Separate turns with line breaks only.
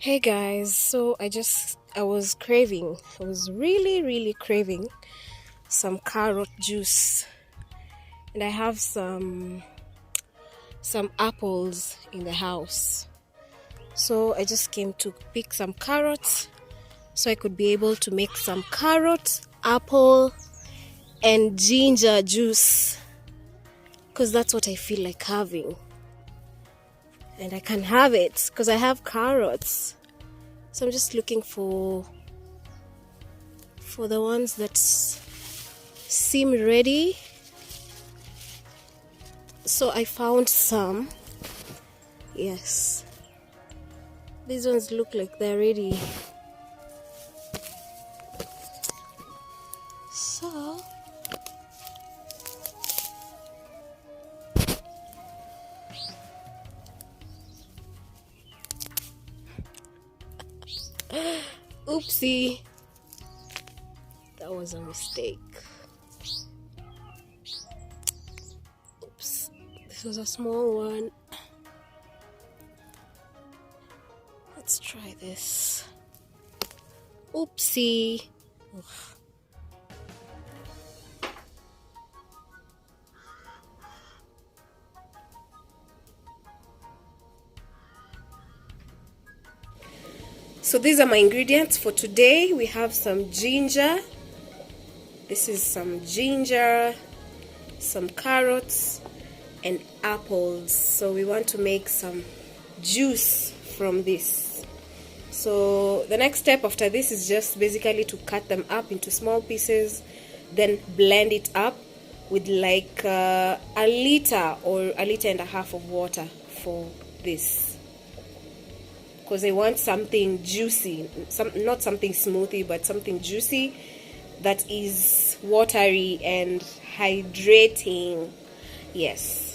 Hey guys, so I was craving, I was really craving some carrot juice, and I have some apples in the house. So I just came to pick some carrots so I could be able to make some carrot, apple, and ginger juice because that's what I feel like having. And I can have it because I have carrots. So I'm just looking for the ones that seem ready. So I found some. Yes. These ones look like they're ready. So oopsie. That was a mistake. Oops. This was a small one. Let's try this. Oopsie. Ugh. So these are my ingredients for today. We have some ginger. This is some ginger, some carrots, and apples. So we want to make some juice from this. So the next step after this is just basically to cut them up into small pieces, then blend it up with like a liter or a liter and a half of water for this, because I want something juicy, not something smoothie, but something juicy that is watery and hydrating. Yes.